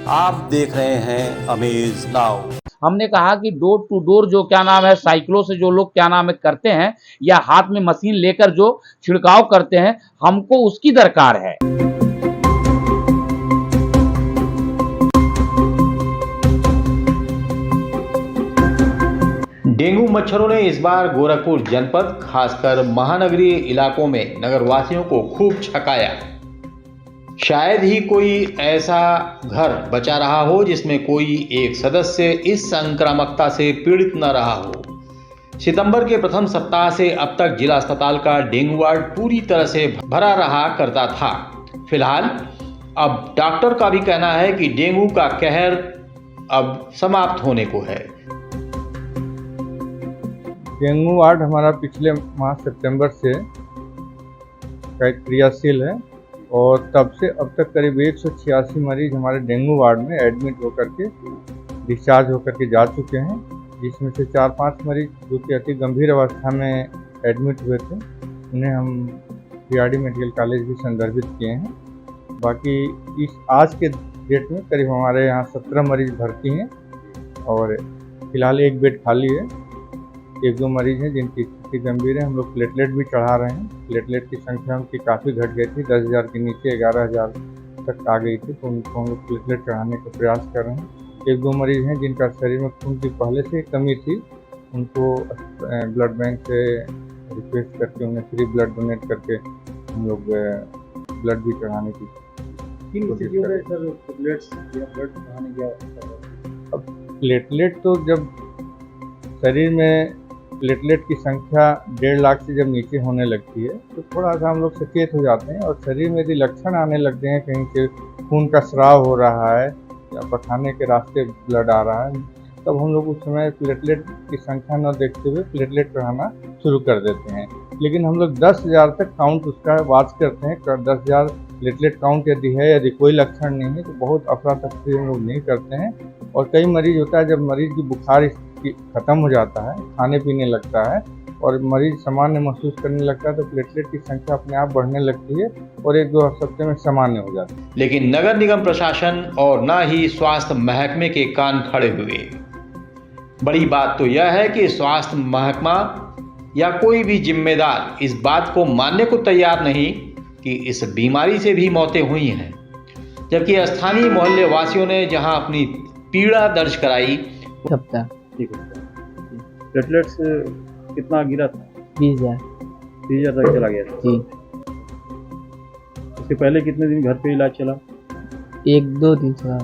आप देख रहे हैं अमेज नाउ। हमने कहा कि डोर टू डोर जो क्या नाम है साइकिलों से जो लोग क्या नाम है करते हैं या हाथ में मशीन लेकर जो छिड़काव करते हैं, हमको उसकी दरकार है। डेंगू मच्छरों ने इस बार गोरखपुर जनपद खासकर महानगरीय इलाकों में नगरवासियों को खूब छकाया। शायद ही कोई ऐसा घर बचा रहा हो जिसमें कोई एक सदस्य इस संक्रामकता से पीड़ित न रहा हो। सितंबर के प्रथम सप्ताह से अब तक जिला अस्पताल का डेंगू वार्ड पूरी तरह से भरा रहा करता था। फिलहाल अब डॉक्टर का भी कहना है कि डेंगू का कहर अब समाप्त होने को है। डेंगू वार्ड हमारा पिछले माह सितंबर से क्रियाशील है और तब से अब तक करीब 186 मरीज हमारे डेंगू वार्ड में एडमिट होकर के डिस्चार्ज होकर के जा चुके हैं, जिसमें से 4-5 मरीज जो कि अति गंभीर अवस्था में एडमिट हुए थे, उन्हें हम बीआरडी मेडिकल कॉलेज भी संदर्भित किए हैं। बाकी इस आज के डेट में करीब हमारे यहाँ 17 मरीज भर्ती हैं और फिलहाल एक बेड खाली है। 1-2 मरीज हैं जिनकी स्थिति गंभीर है। हम लोग प्लेटलेट भी चढ़ा रहे हैं। प्लेटलेट की संख्या उनकी काफ़ी घट गई थी, 10,000 के नीचे 11,000 तक आ गई थी, तो उनको हम लोग प्लेटलेट चढ़ाने का प्रयास कर रहे हैं। 1-2 मरीज हैं जिनका शरीर में खून की पहले से कमी थी, उनको ब्लड बैंक से रिक्वेस्ट करके उन्हें फ्री ब्लड डोनेट करके हम लोग ब्लड भी चढ़ाने की कोशिश कर रहे हैं। अब प्लेटलेट तो जब शरीर में प्लेटलेट की संख्या 1.5 लाख से जब नीचे होने लगती है तो थोड़ा सा हम लोग सचेत हो जाते हैं, और शरीर में यदि लक्षण आने लगते हैं, कहीं से खून का स्राव हो रहा है या पखाने के रास्ते ब्लड आ रहा है, तब हम लोग उस समय प्लेटलेट की संख्या न देखते हुए प्लेटलेट चढ़ाना शुरू कर देते हैं। लेकिन हम लोग 10,000 तक काउंट उसका वॉच करते हैं। 10,000 प्लेटलेट काउंट यदि है, यदि कोई लक्षण नहीं है तो बहुत अफरा तफरी हम लोग नहीं करते हैं। और कई मरीज होता है जब मरीज की बुखार ख़त्म हो जाता है, खाने पीने लगता है और मरीज सामान्य महसूस करने लगता है, तो प्लेटलेट की संख्या अपने आप बढ़ने लगती है और 1-2 हफ्ते में सामान्य हो जाती है। लेकिन नगर निगम प्रशासन और न ही स्वास्थ्य महकमे के कान खड़े हुए। बड़ी बात तो यह है कि स्वास्थ्य महकमा या कोई भी जिम्मेदार इस बात को मानने को तैयार नहीं कि इस बीमारी से भी मौतें हुई हैं, जबकि स्थानीय मोहल्ले वासियों ने जहां अपनी पीड़ा दर्ज कराई। प्लेटलेट्स कितना गिरा था? 20,000 तक चला गया था। इससे पहले कितने दिन घर पे इलाज चला? 1-2 दिन चला।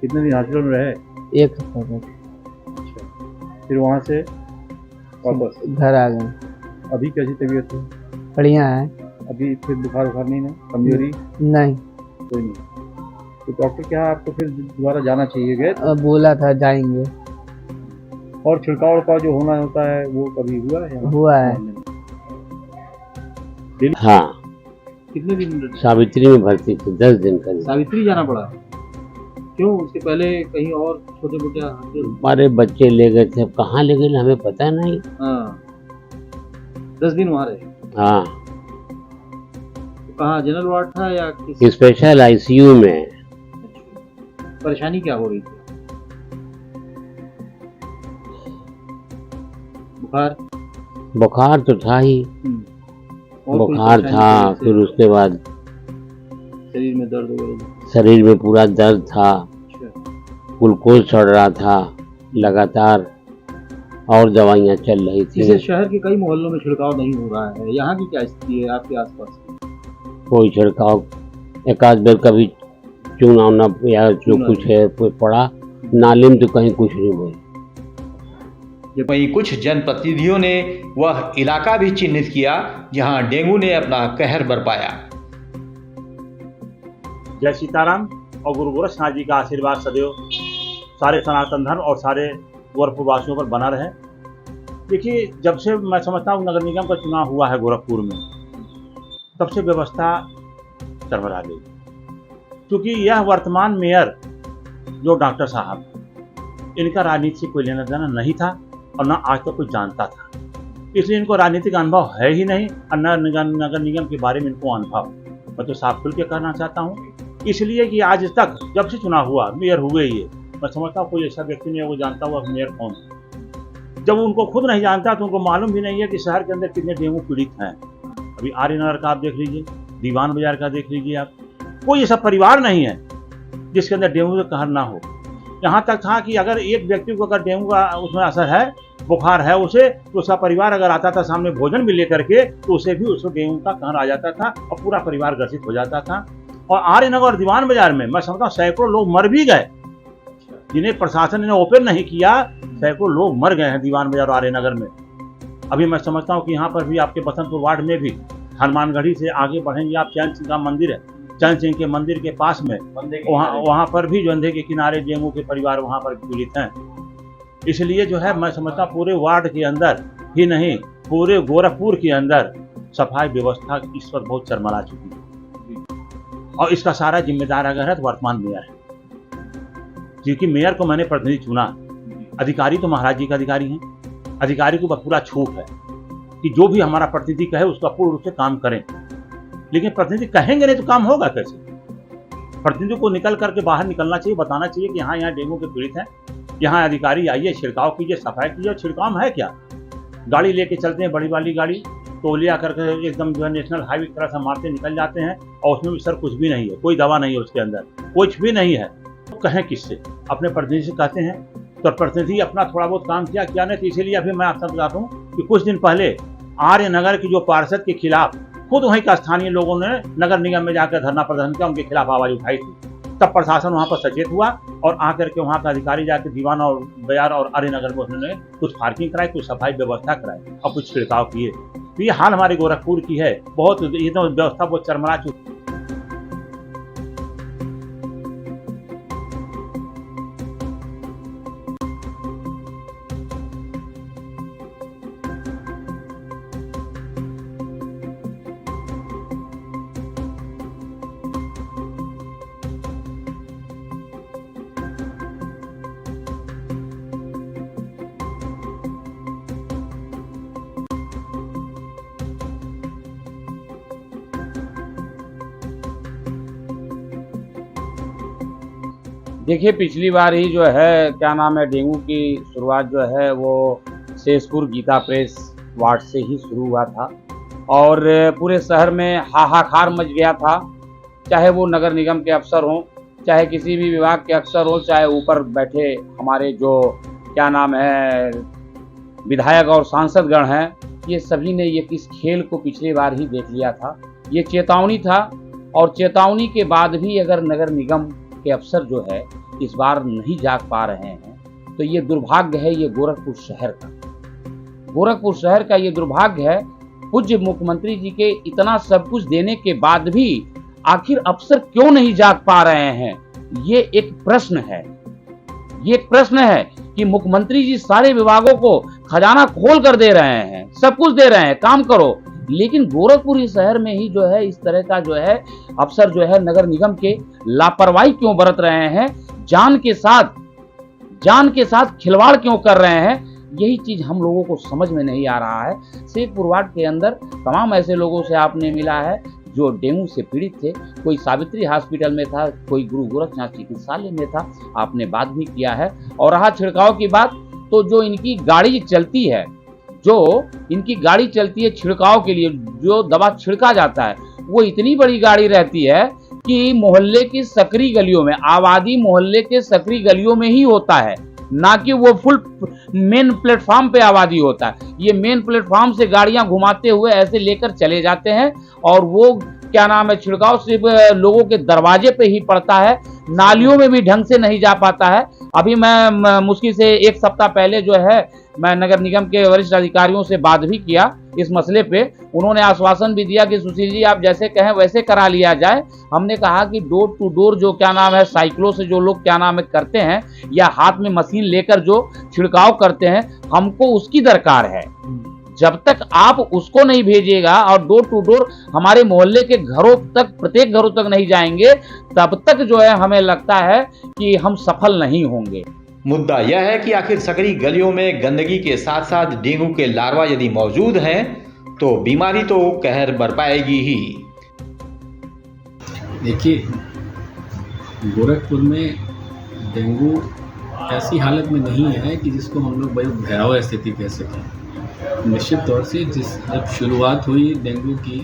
कितने दिन हॉस्पिटल में रहे? 1 हफ्ता तक। अच्छा, फिर वहाँ से वापस घर आ गए। अभी कैसी तबीयत है? बढ़िया है। अभी फिर बुखार नहीं ना? कमजोरी नहीं, कोई नहीं। तो डॉक्टर क्या आपको फिर दोबारा जाना चाहिए? गए बोला था जाएंगे। और छिड़काव का जो होना होता है वो कभी हुआ है? हुआ है। हाँ, कितने दिन? सावित्री में भर्ती थी, 10 दिन का। सावित्री जाना पड़ा? क्यों? उसके पहले कहीं और छोटे मोटे? हमारे बच्चे ले गए थे, अब कहाँ ले गए हमें पता नहीं। हाँ, 10 दिन वहाँ रहे। हाँ, तो कहाँ जनरल वार्ड था या किसी स्पेशल आईसीयू में? परेशानी क्या हो रही थी? बुखार तो था ही। बुखार था, फिर उसके बाद शरीर में दर्द वगैरह? शरीर में पूरा दर्द था। ग्लूकोज चढ़ रहा था लगातार और दवाइयाँ चल रही थी। जैसे शहर के कई मोहल्लों में छिड़काव नहीं हो रहा है, यहाँ की क्या स्थिति है आपके आसपास? कोई छिड़काव, एक आध बार कभी चूना उना या जो कुछ है पड़ा, नाले में तो कहीं कुछ नहीं हुआ। वहीं कुछ जनप्रतिनिधियों ने वह इलाका भी चिन्हित किया जहां डेंगू ने अपना कहर बरपाया। जय सीताराम और गुरु गोरक्षनाथ जी का आशीर्वाद सदैव सारे सनातन धर्म और सारे गोरखपुरवासियों पर बना रहे। देखिए, जब से मैं समझता हूँ नगर निगम का चुनाव हुआ है गोरखपुर में, तब से व्यवस्था चरमरा गई, क्योंकि यह वर्तमान मेयर जो डॉक्टर साहब, इनका राजनीति से कोई लेना देना नहीं था और न आज तक कोई जानता था, इसलिए इनको राजनीतिक अनुभव है ही नहीं और न नगर निगम के बारे में इनको अनुभव। मैं तो साफ खुल के कहना चाहता हूँ इसलिए कि आज तक जब से चुनाव हुआ, मेयर हुए ये, मैं समझता हूँ कोई ऐसा व्यक्ति नहीं है वो जानता हुआ मेयर कौन है। जब उनको खुद नहीं जानता तो उनको मालूम भी नहीं है कि शहर के अंदर कितने डेंगू पीड़ित हैं। अभी आर्यनगर का आप देख लीजिए, दीवान बाजार का देख लीजिए आप, कोई ऐसा परिवार नहीं है जिसके अंदर डेंगू का कहर ना हो। यहाँ तक था कि अगर एक व्यक्ति को अगर डेंगू का उसमें असर है, बुखार है उसे, तो उसका परिवार अगर आता था सामने भोजन भी लेकर के, तो उसे भी उसको डेंगू का कहर आ जाता था और पूरा परिवार ग्रसित हो जाता था। और आर्यनगर और दीवान बाजार में मैं समझता हूँ सैकड़ों लोग मर भी गए, जिन्हें प्रशासन ने ओपन नहीं किया। सैकड़ों लोग मर गए हैं दीवान बाजार और आर्यनगर में। अभी मैं समझता हूँ कि यहाँ पर भी आपके बसंतपुर वार्ड में भी हनुमानगढ़ी से आगे बढ़ेंगे आप, चैन सिंह का मंदिर है, चैन सिंह के मंदिर के पास में वहाँ पर भी जो के किनारे डेंगू के परिवार वहाँ पर पीड़ित हैं। इसलिए जो है मैं समझता हूँ पूरे वार्ड के अंदर ही नहीं, पूरे गोरखपुर के अंदर सफाई व्यवस्था इस वक्त बहुत चरमरा चुकी है। और इसका सारा जिम्मेदार अगर है तो वर्तमान मेयर है, क्योंकि मेयर को मैंने प्रतिनिधि चुना। अधिकारी तो महाराज जी का अधिकारी हैं, अधिकारी को पूरा छूट है कि जो भी हमारा प्रतिनिधि कहे उसका पूर्ण रूप से काम करें। लेकिन प्रतिनिधि कहेंगे नहीं तो काम होगा कैसे? प्रतिनिधि को निकल करके बाहर निकलना चाहिए, बताना चाहिए कि हाँ यहाँ डेंगू के पीड़ित हैं, यहाँ अधिकारी आइए, छिड़काव कीजिए, सफाई कीजिए। छिड़काव है क्या? गाड़ी लेके चलते हैं, बड़ी वाली गाड़ी तोलिया करके एकदम जो है नेशनल हाईवे की तरह से मारते निकल जाते हैं, और उसमें भी सर कुछ भी नहीं है, कोई दवा नहीं है उसके अंदर, कुछ भी नहीं है। तो कहें किससे? अपने प्रतिनिधि से कहते हैं, तो प्रतिनिधि अपना थोड़ा बहुत काम किया नहीं। तो इसीलिए अभी मैं आपसे बताता हूँ कि कुछ दिन पहले आर्यनगर की जो पार्षद के खिलाफ खुद वहीं का स्थानीय लोगों ने नगर निगम में जाकर धरना प्रदर्शन किया, उनके खिलाफ आवाज उठाई थी। तब प्रशासन वहाँ पर सचेत हुआ और आकर के वहाँ का अधिकारी जाकर दीवान और बाजार और आर्यनगर में उन्होंने कुछ पार्किंग कराई, कुछ सफाई व्यवस्था कराई और कुछ छिड़काव किए। तो ये हाल हमारे गोरखपुर की है, बहुत ये तो व्यवस्था बहुत चरमरा चुकी। देखिए पिछली बार ही जो है क्या नाम है डेंगू की शुरुआत जो है वो शेषपुर गीता प्रेस वार्ड से ही शुरू हुआ था और पूरे शहर में हाहाकार मच गया था। चाहे वो नगर निगम के अफसर हों, चाहे किसी भी विभाग के अफसर हों, चाहे ऊपर बैठे हमारे जो क्या नाम है विधायक और सांसदगण हैं, ये सभी ने ये इस खेल को पिछली बार ही देख लिया था। ये चेतावनी था और चेतावनी के बाद भी अगर नगर निगम के अफसर जो है इस बार नहीं जाग पा रहे हैं तो ये दुर्भाग्य है। ये गोरखपुर शहर का ये दुर्भाग्य है। पूज्य मुख्यमंत्री जी के इतना सब कुछ देने के बाद भी आखिर अफसर क्यों नहीं जाग पा रहे हैं, ये एक प्रश्न है। ये एक प्रश्न है कि मुख्यमंत्री जी सारे विभागों को खजाना खोल कर दे रहे हैं, सब कुछ दे रहे हैं, काम करो, लेकिन गोरखपुर शहर में ही जो है इस तरह का जो है अफसर जो है नगर निगम के लापरवाही क्यों बरत रहे हैं, जान के साथ खिलवाड़ क्यों कर रहे हैं, यही चीज हम लोगों को समझ में नहीं आ रहा है। शेखपुर वार्ड के अंदर तमाम ऐसे लोगों से आपने मिला है जो डेंगू से पीड़ित थे, कोई सावित्री हॉस्पिटल में था, कोई गुरु गोरखनाथ चिकित्सालय में था, आपने बात भी किया है। और रहा छिड़काव की बात, तो जो इनकी गाड़ी चलती है छिड़काव के लिए, जो दवा छिड़का जाता है वो इतनी बड़ी गाड़ी रहती है कि मोहल्ले की सकरी गलियों में, आबादी मोहल्ले के सकरी गलियों में ही होता है, ना कि वो फुल मेन प्लेटफॉर्म पे आबादी होता है। ये मेन प्लेटफॉर्म से गाड़ियां घुमाते हुए ऐसे लेकर चले जाते हैं और वो क्या नाम है छिड़काव सिर्फ लोगों के दरवाजे पे ही पड़ता है, नालियों में भी ढंग से नहीं जा पाता है। अभी मैं मुश्किल से एक सप्ताह पहले जो है मैं नगर निगम के वरिष्ठ अधिकारियों से बात भी किया इस मसले पे। उन्होंने आश्वासन भी दिया कि सुशील जी आप जैसे कहें वैसे करा लिया जाए। हमने कहा कि डोर टू डोर जो क्या नाम है साइकिलों से जो लोग क्या नाम है करते हैं या हाथ में मशीन लेकर जो छिड़काव करते हैं, हमको उसकी दरकार है। जब तक आप उसको नहीं भेजिएगा और डोर टू डोर हमारे मोहल्ले के घरों तक, प्रत्येक घरों तक नहीं जाएंगे, तब तक जो है हमें लगता है कि हम सफल नहीं होंगे। मुद्दा यह है कि आखिर सकरी गलियों में गंदगी के साथ साथ डेंगू के लार्वा यदि मौजूद हैं तो बीमारी तो कहर बरपाएगी ही। देखिए गोरखपुर में डेंगू ऐसी हालत में नहीं है कि जिसको हम लोग बड़ी भयावह स्थिति कह सकें। निश्चित तौर से जब शुरुआत हुई डेंगू की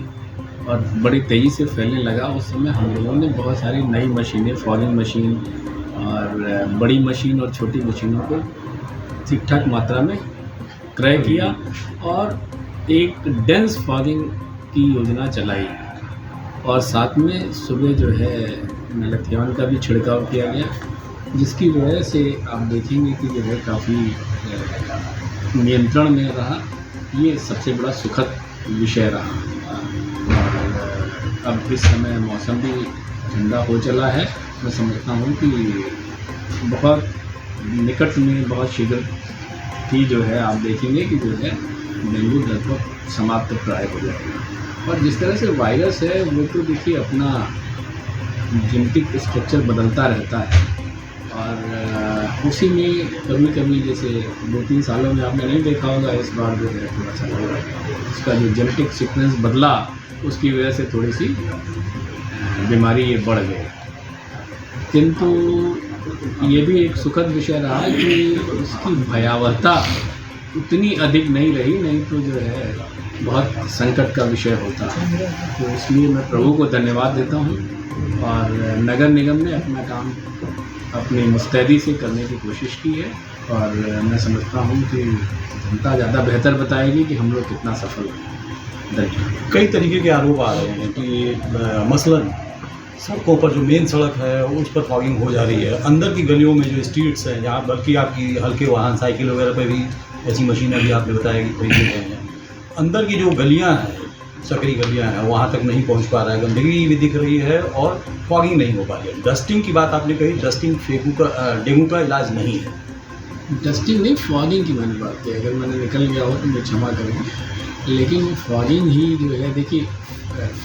और बड़ी तेज़ी से फैलने लगा, उस समय हम लोगों ने बहुत सारी नई मशीनें, फॉगिंग मशीन और बड़ी मशीन और छोटी मशीनों को ठीक ठाक मात्रा में क्रय किया और एक डेंस फॉगिंग की योजना चलाई और साथ में सुबह जो है मेलाथियन का भी छिड़काव किया गया, जिसकी वजह से आप देखेंगे कि जो है काफ़ी नियंत्रण में रहा। ये सबसे बड़ा सुखद विषय रहा। और अब इस समय मौसम भी ठंडा हो चला है। मैं समझता हूँ कि बहुत निकट में, बहुत शीघ्र ही जो है आप देखेंगे कि जो है डेंगू लगभग समाप्त प्राय हो जाएगा। और जिस तरह से वायरस है वो तो देखिए अपना जेनेटिक स्ट्रक्चर बदलता रहता है और उसी में कभी कभी जैसे 2-3 सालों में आपने नहीं देखा होगा, इस बार जो है थोड़ा सा उसका जो जेनेटिक सीक्वेंस बदला, उसकी वजह से थोड़ी सी बीमारी ये बढ़ गई। किंतु ये भी एक सुखद विषय रहा कि उसकी भयावहता उतनी अधिक नहीं रही, नहीं तो जो है बहुत संकट का विषय होता। तो इसलिए मैं प्रभु को धन्यवाद देता हूँ और नगर निगम ने अपना काम अपनी मुस्तैदी से करने की कोशिश की है और मैं समझता हूँ कि जनता ज़्यादा बेहतर बताएगी कि हम लोग कितना सफल हैं। कई तरीके के आरोप आ रहे हैं कि मसलन सड़कों पर जो मेन सड़क है उस पर फॉगिंग हो जा रही है, अंदर की गलियों में जो स्ट्रीट्स हैं जहाँ बल्कि आपकी हल्के वाहन साइकिल वगैरह पर भी ऐसी मशीनें भी आपने बताया कि खरीदे गए हैं, अंदर की जो गलियाँ हैं, सकरी गलियाँ हैं, वहाँ तक नहीं पहुँच पा रहा है, गंदगी भी दिख रही है और फॉगिंग नहीं हो पा रही है। डस्टिंग की बात आपने कही, डस्टिंग डेंगू का इलाज नहीं है। डस्टिंग नहीं, फॉगिंग की मैंने बात की। अगर मैंने निकल गया हो तो मैं क्षमा करूँ, लेकिन फॉगिंग ही जो है, देखिए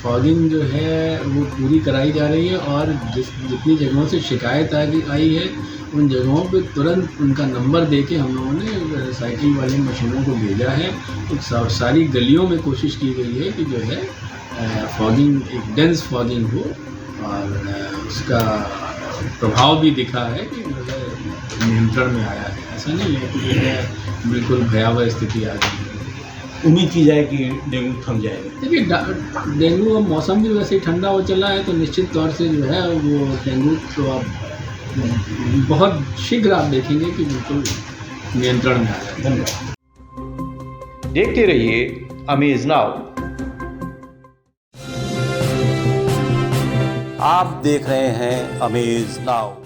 फॉगिंग जो है वो पूरी कराई जा रही है और जितनी जगहों से शिकायत आई है उन जगहों पे तुरंत उनका नंबर देके हम लोगों ने साइकिल वाली मशीनों को भेजा है। तो सारी गलियों में कोशिश की गई है कि जो है फॉगिंग, एक डेंस फॉगिंग हो और उसका प्रभाव भी दिखा है कि नियंत्रण में आया है। ऐसा नहीं है कि जो है बिल्कुल भयावह स्थिति आ गई है। उम्मीद की जाए कि डेंगू थम जाएगा। देखिए डेंगू, अब मौसम भी वैसे ही ठंडा हो चला है तो निश्चित तौर से जो है वो डेंगू तो अब बहुत शीघ्र आप देखेंगे कि बिल्कुल नियंत्रण में आ जाए। धन्यवाद। देखते रहिए अमेज नाउ। आप देख रहे हैं अमेज नाउ।